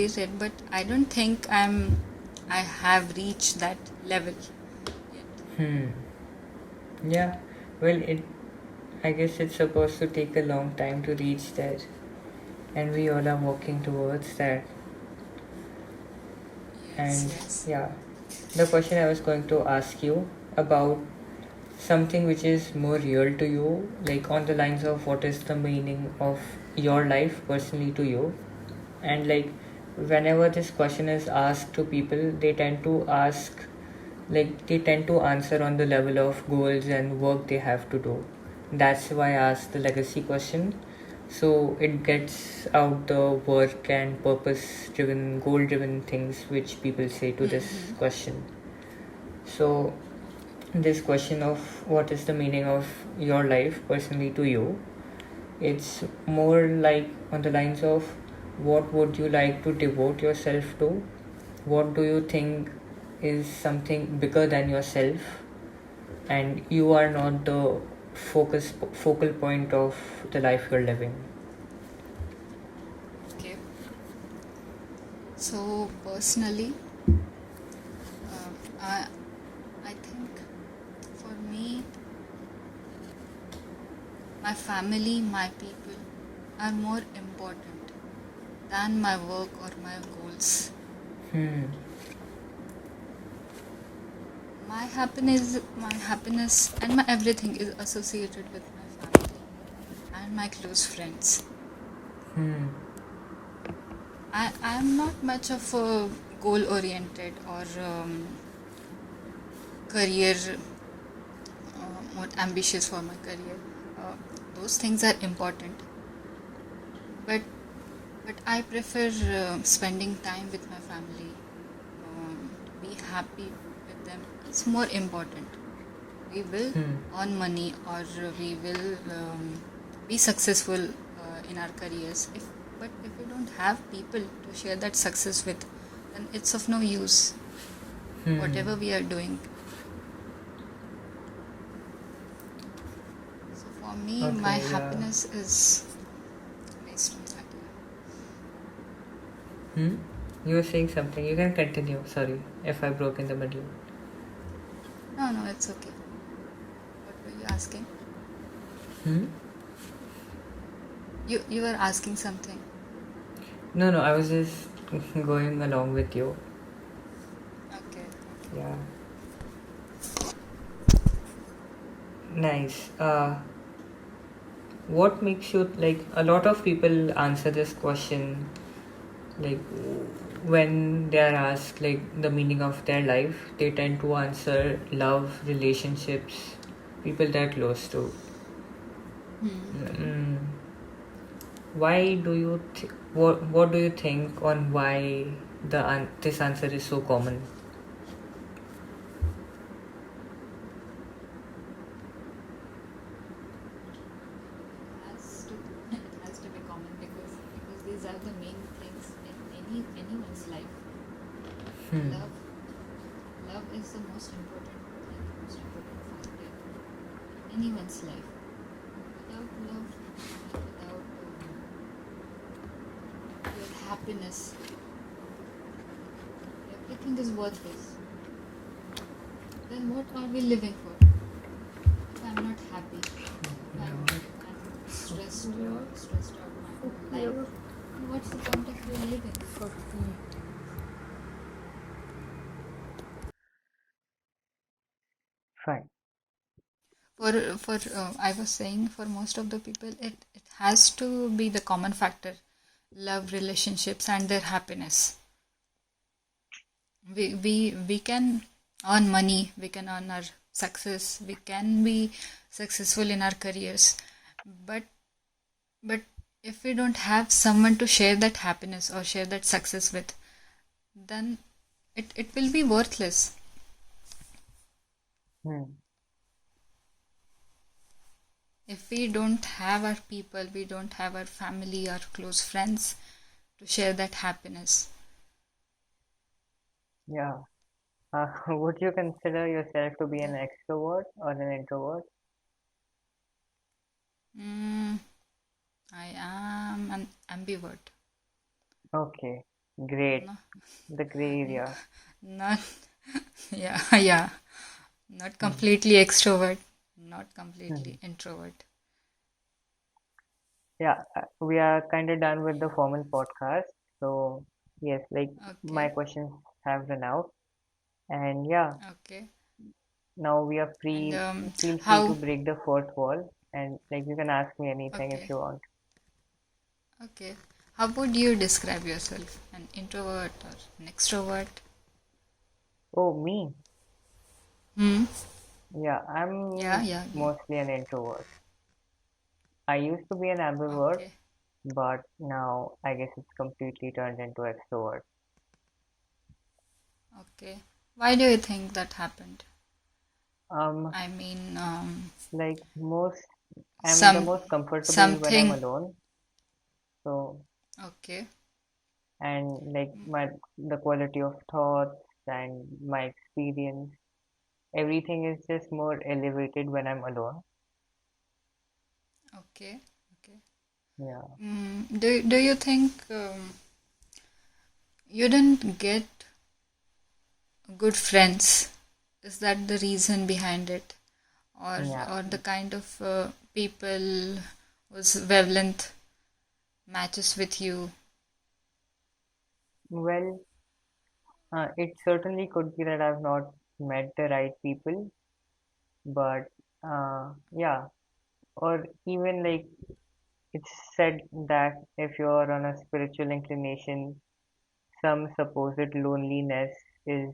I don't think I have reached that level yet. hmm, yeah, well, I guess it's supposed to take a long time to reach there, and we all are working towards that. Yes, And yes. yeah, the question I was going to ask you about something which is more real to you, like on the lines of what is the meaning of your life personally to you, and like whenever this question is asked to people, they tend to answer on the level of goals and work they have to do. That's why I asked the legacy question, so it gets out the work and purpose driven, goal driven things which people say to this Mm-hmm. question. So Okay. this question of what is the meaning of your life personally to you, it's more like on the lines of what would you like to devote yourself to, what do you think is something bigger than yourself, and you are not the focal point of the life you're living. Okay. So personally, I think for me, my family, my people are more important than my work or my goals. Hmm. My happiness, and my everything is associated with my family and my close friends. Hmm. I am not much of a goal oriented or career, more ambitious for my career. Uh, those things are important, but I prefer spending time with my family. To be happy with them is more important. We will Hmm. earn money, or we will be successful in our careers. If we don't have people to share that success with, then it's of no use. Hmm. Whatever we are doing. So for me, my Okay, yeah. happiness is based on that. Hmm. You were saying something, you can continue, sorry if I broke in the middle. No, no, it's okay. What were you asking? Hmm. You were asking something. No, no, I was just going along with you. Okay, okay. Yeah, nice. What makes you like a lot of people answer this question like when they are asked like the meaning of their life, they tend to answer love, relationships, people they're close to. Hmm. Mm, why do you what do you think on why this answer is so common? It has to be common, because these are the main things in anyone's life. Hmm. Love love is the most important thing, most important factor in anyone's life. Without love and without your happiness, everything is worthless. Then what are we living for? If I'm not happy, if I'm stressed out my whole life, then what's the point of you living? Fine. For I was saying, for most of the people, it has to be the common factor: love, relationships, and their happiness. We can earn money, we can earn our success, we can be successful in our careers, but but if we don't have someone to share that happiness or share that success with, then it will be worthless. Hmm. If we don't have our people, we don't have our family, our close friends to share that happiness. Yeah. Would you consider yourself to be an Then extrovert or an introvert? mm, I am an ambivert. Okay, great. No, The gray n- area. not, yeah, yeah. Not Hmm. completely extrovert, not Hmm. completely introvert. Yeah, we are kind of done with the formal podcast. So, yes, like my Okay, questions have run out. And yeah, okay. now we are And free. Feel free to how, break the fourth wall. And like you can ask me anything if okay, you want. okay. How would you describe yourself? An introvert or an extrovert? Oh, me? Hmm? Yeah, Yeah, I'm yeah, you. mostly an introvert. I used to be an ambivert, Okay, but now I guess it's completely turned into extrovert. okay. Why do you think that happened? Um, I mean, like most, I'm the some most comfortable when I'm something. alone. So, Okay. and like the quality of thoughts and my experience, everything is just more elevated when I'm alone. Okay. Okay. Yeah, Do you think you didn't get good friends? Is that the reason behind it, yeah. or the kind of people whose wavelength matches with you? Well, it certainly could be that I've not met the right people, but yeah, or even like it's said that if you're on a spiritual inclination, some supposed loneliness is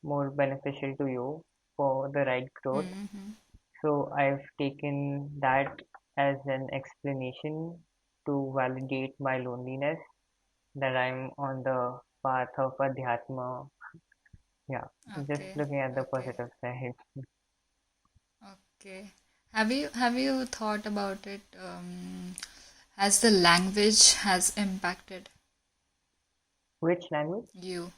more beneficial to you for the right growth. Mm-hmm. So I've taken that as an explanation to validate my loneliness, that I'm on the path of Adhyatma. Yeah, just Okay. looking at the Okay. positive side. Okay. Have you thought about it? Has the language has impacted Which language? you?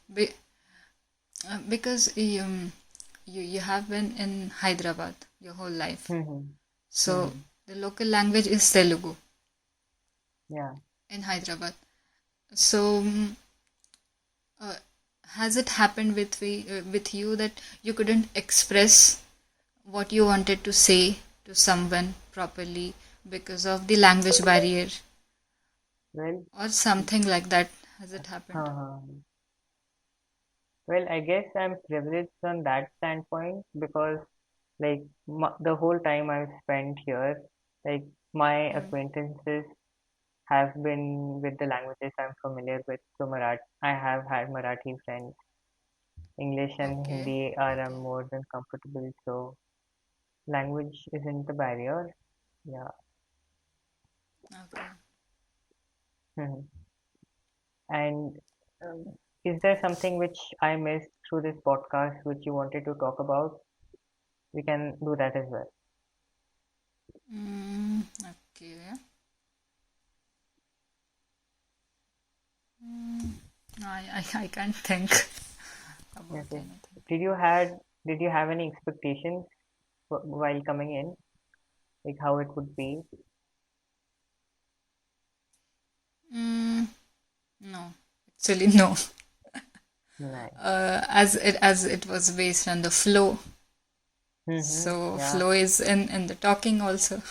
Because you have been in Hyderabad your whole life, Hmm. so Hmm. the local language is Telugu Yeah. in Hyderabad. So uh, has it happened with you that you couldn't express what you wanted to say to someone properly because of the language barrier Well, or something like that? Has it happened? uh, well, I guess I'm privileged on that standpoint because, like, the whole time I've spent here, like, my Hmm. acquaintances have been with the languages I'm familiar with. So, I have had Marathi friends. English and Okay. Hindi are Okay. more than comfortable. So, language isn't the barrier. Yeah. Okay. Mhm. And is there something which I missed through this podcast which you wanted to talk about? We can do that as well. Okay. Mm, I can't think about Okay. anything. Did you had did you have any expectations while coming in, like how it would be? Mm, no, actually no. Nice. As it was based on the flow, Mm-hmm. so Yeah. flow is in the talking also,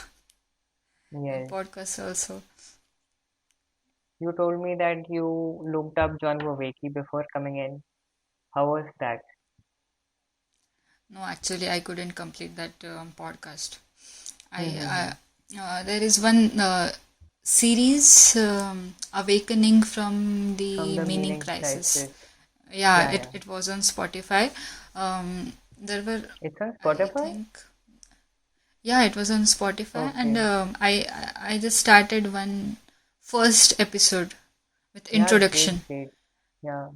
in Yes. podcast also. You told me that you looked up John Vervaeke before coming in. How was that? No, actually, I couldn't complete that podcast. Mm-hmm. There is one series, Awakening from From the the Meaning meaning Crisis. crisis. Yeah, Yeah, it, yeah. it was on Spotify. There were, It's on I Spotify? think, yeah, it was on Spotify, and Okay. I just started one first episode with Yeah, great, introduction. great. Yeah.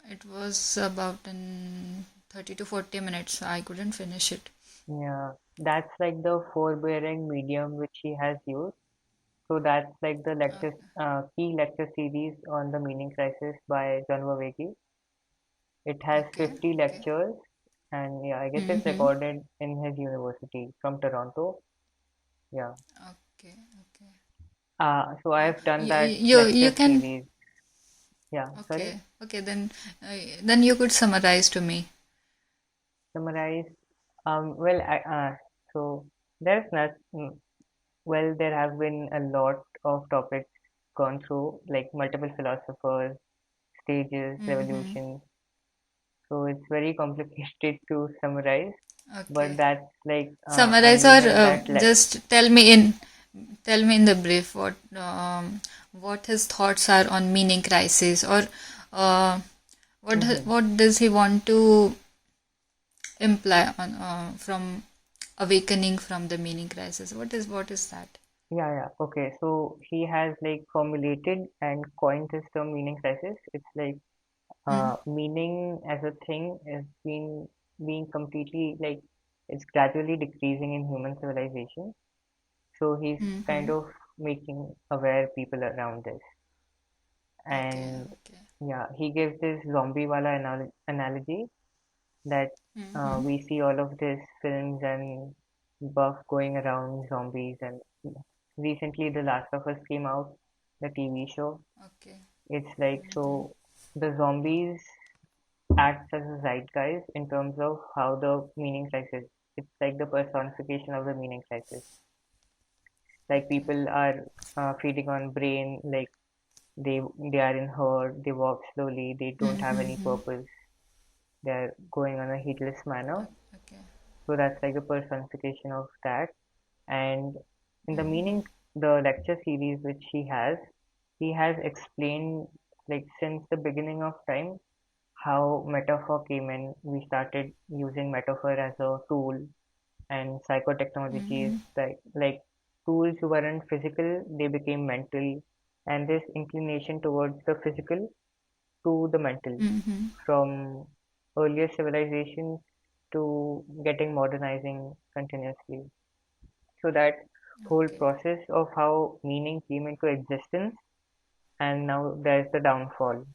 It was about in 30 to 40 minutes, so I couldn't finish it. Yeah. That's like the forbearing medium which he has used. So that's like the key lecture series on the meaning crisis by John Vervaeke. It has Okay, 50 okay. lectures, and yeah, I guess it's Mm-hmm. recorded in his university from Toronto. Yeah. Okay, okay. So I've done that You lecture can. series. Yeah, sorry. Okay, then you could summarize to me. Summarize. Well, so there's not. Well, there have been a lot of topics gone through, like multiple philosophers, stages, Mm-hmm. revolutions. So it's very complicated to summarize, but Okay. that's like I'm Summarize or using that just tell me in the brief what his thoughts are on meaning crisis, or uh, Mhm. what does he want to imply on from awakening from the meaning crisis. What is that? Yeah, yeah. Okay. So he has like formulated and coined this term meaning crisis. It's like Mm-hmm. meaning as a thing is being completely like it's gradually decreasing in human civilization. So he's kind Mm-hmm. of making aware people around this. Okay, And okay. yeah, he gives this zombie wala analogy that Mm-hmm. we see all of these films and buff going around zombies, and recently The Last of Us came out, the TV show. Okay. It's like Mm-hmm. so the zombies acts as a zeitgeist in terms of how the meaning crisis. It's like the personification of the meaning crisis. Like Okay. people are feeding on brain, like they are in herd, they walk slowly, they don't have any Mm-hmm. purpose, they're going on a heedless manner. Okay. So that's like a personification of that. And in the Mm-hmm. meaning, the lecture series which he has explained like since the beginning of time how metaphor came in. We started using metaphor as a tool, and psychotechnologies Mm-hmm. like tools weren't physical, they became mental, and this inclination towards the physical to the mental Mm-hmm. from earlier civilizations to getting modernizing continuously. So that whole Okay. process of how meaning came into existence, and now there's the downfall.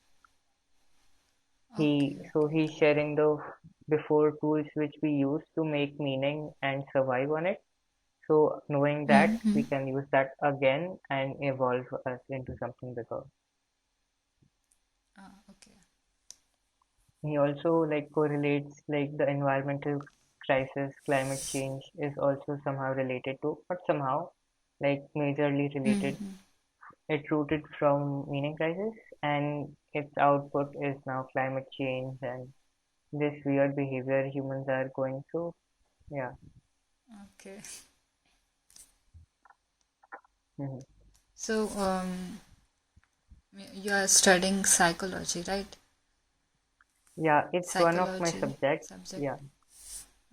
Okay. Okay. He's sharing the before tools which we use to make meaning and survive on it. So knowing that Mm-hmm. we can use that again and evolve us into something bigger. Okay. He also like correlates like the environmental crisis, climate change is also somehow related to, not somehow, like majorly related. Mm-hmm. It rooted from meaning crisis, and its output is now climate change and this weird behavior humans are going through. Yeah. Okay. Hmm. So you are studying psychology, right? Yeah, it's one of my Psychology subjects. subject. Yeah.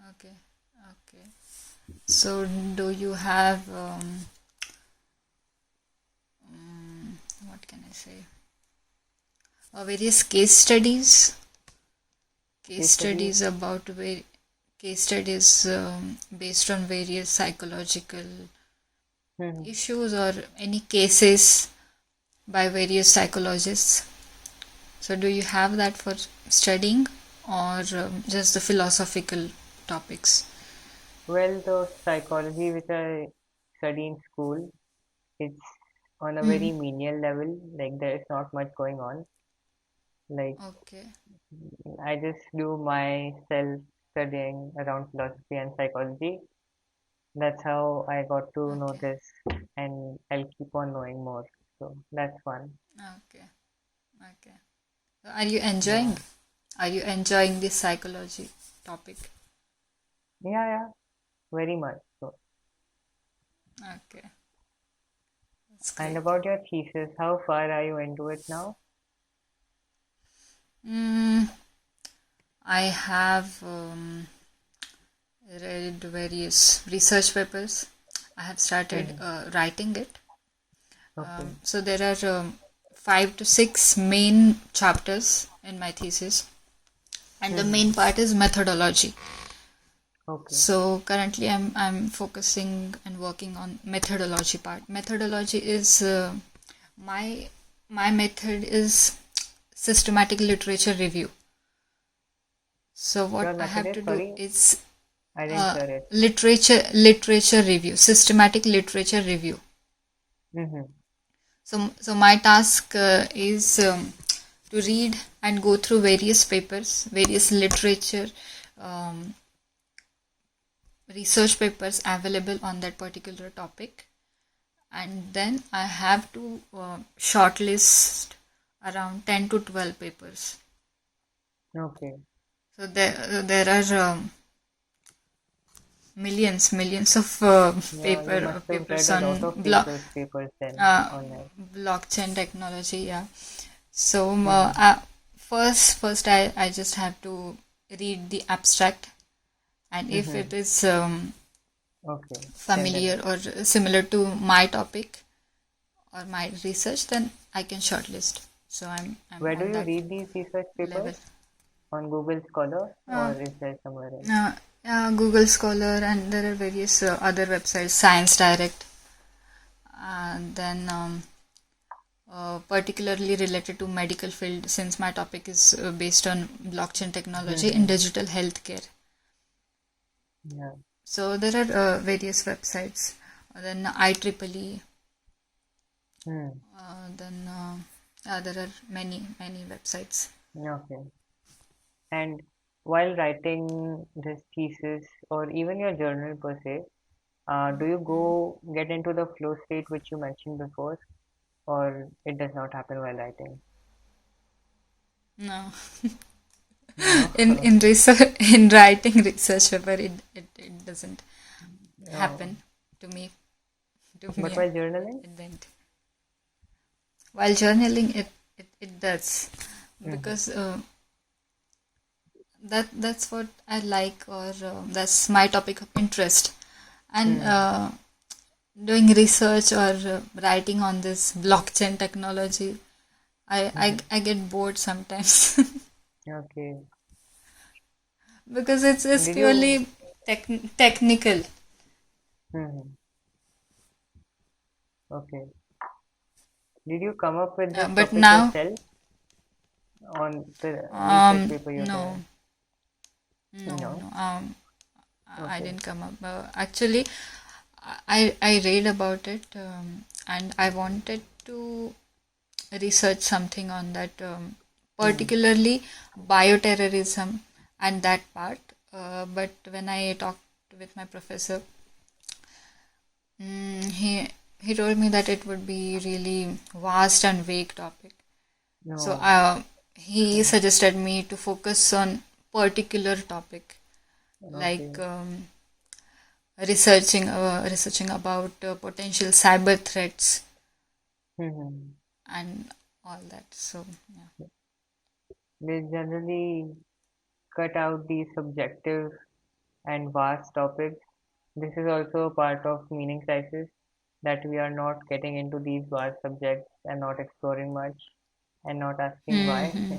Okay. Okay. So do you have what can I say? Various case Case studies. studies about case studies based on various psychological Hmm. issues or any cases by various psychologists. So do you have that for studying, or just the philosophical topics? Well, the psychology which I study in school, it's on a Mm-hmm. very menial level. Like there is not much going on. Like Okay. I just do my self studying around philosophy and psychology. That's how I got to know Okay. this, and I'll keep on knowing more. So that's fun. Okay. Okay. Are you Yeah. enjoying? Are you enjoying this psychology topic? Yeah, yeah, very much so. Okay, that's And great. about your thesis, how far are you into it now? Mm, I have read various research papers. I have started Hmm. writing it. Okay. So there are 5 to 6 main chapters in my thesis, and the Hmm. main part is methodology. Okay. So currently, I'm focusing and working on methodology part. Methodology is my my method is systematic literature review. So what Your I method have is, to do sorry, is I didn't hear it. literature review, systematic literature review. Hmm. So my task is to read and go through various papers, various literature, um, research papers available on that particular topic, and then I have to shortlist around 10 to 12 papers. Okay. So there are millions of Yeah, you must have read papers a lot on of research papers then uh, online. blockchain technology. Yeah. So Mm-hmm. first I just have to read the abstract, and if Mm-hmm. it is Okay. familiar Then or similar to my topic or my research, then I can shortlist. So I'm where do on you that read these research papers? level. On Google Scholar Uh, or is there somewhere else? Google Scholar, and there are various other websites, Science Direct, and then particularly related to medical field, since my topic is based on blockchain technology in Mm-hmm. digital healthcare. Yeah. So there are various websites. Then IEEE. Hmm. Then there are many websites. Okay. And while writing this thesis or even your journal per se, do you Mm. go get into the flow state which you mentioned before, or it does not happen while writing? No, No. in research, in writing research paper, it doesn't Oh. happen to me. To But me, while journaling? it didn't. While journaling, it does, Mm-hmm. because that's what I like, or that's my topic of interest. And Hmm. doing research or writing on this blockchain technology, Mm-hmm. I get bored sometimes Okay. because it's Did you? purely technical. Hmm. Okay. Did you come up with this But topic now, yourself on the research paper you no, did? no, No. I Okay. didn't come up. Actually, I read about it, and I wanted to research something on that, Hmm. particularly bioterrorism and that part. But when I talked with my professor, he told me that it would be really vast and vague topic. So No. he suggested me to focus on particular topic, like Okay. researching about potential cyber threats Hmm. and all that. So yeah. They generally cut out the subjective and vast topics. This is also a part of meaning crisis that we are not getting into these vast subjects and not exploring much and not asking why. Hmm.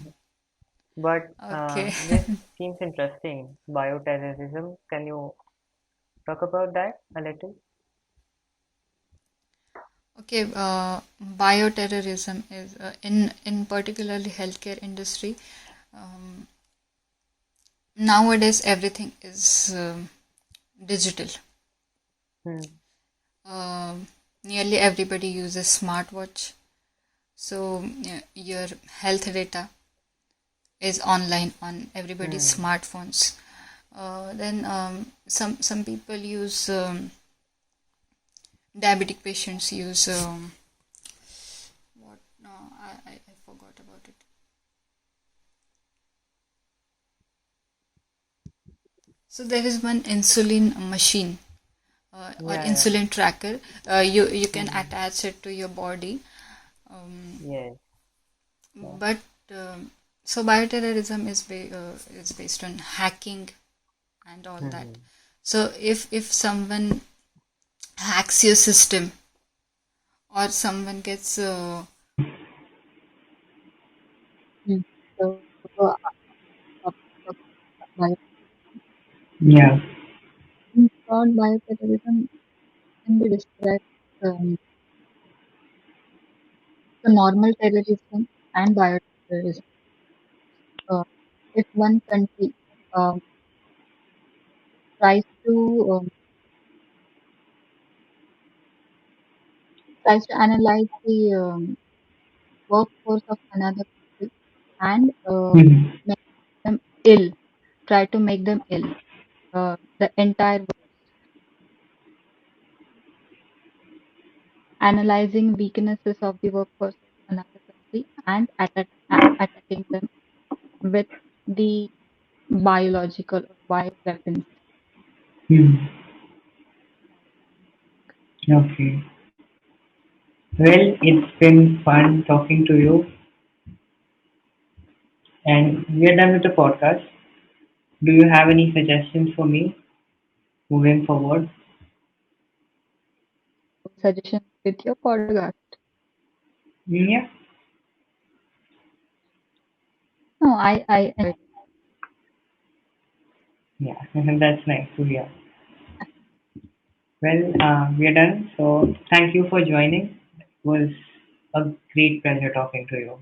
But Okay. this seems interesting. Bioterrorism. Can you talk about that a little? Okay, bioterrorism is in particularly healthcare industry. Um, Nowadays, everything is digital. Hmm. Um Nearly everybody uses smartwatch, so your health data is online on everybody's Hmm. smartphones. Then some people use diabetic patients use what? No, I forgot about it. So there is one insulin machine or Yeah, yeah. insulin tracker. You can Hmm. attach it to your body, um, Yes. Yeah. but so bioterrorism is based on hacking and all that. Hmm. So if someone hacks your system, or someone gets Mm. So, uh, bio- Yeah. broad bioterrorism can be described um, to normal terrorism and bioterrorism. Uh, if one country um, tries to tries to analyze the workforce of another country and Mhm. make them ill, try to make them ill. The entire analyzing weaknesses of the workforce of another country and attacking them with the biological or bio weapons. Mhm. Okay. Well, it's been fun talking to you, and we're done with the podcast. Do you have any suggestions for me moving forward? Suggestions with your podcast. Yeah. No, I enjoyed it. Yeah, that's nice to hear. Well, we are done. So thank you for joining. It was a great pleasure talking to you.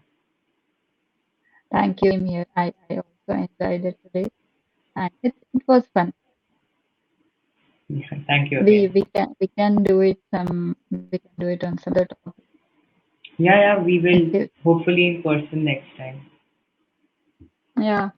Thank you, Amir. I also enjoyed it today, and it was fun. Yeah, thank you We again. we can do it on some other topic. Yeah, yeah, we Thank will you. hopefully in person next time. Yeah.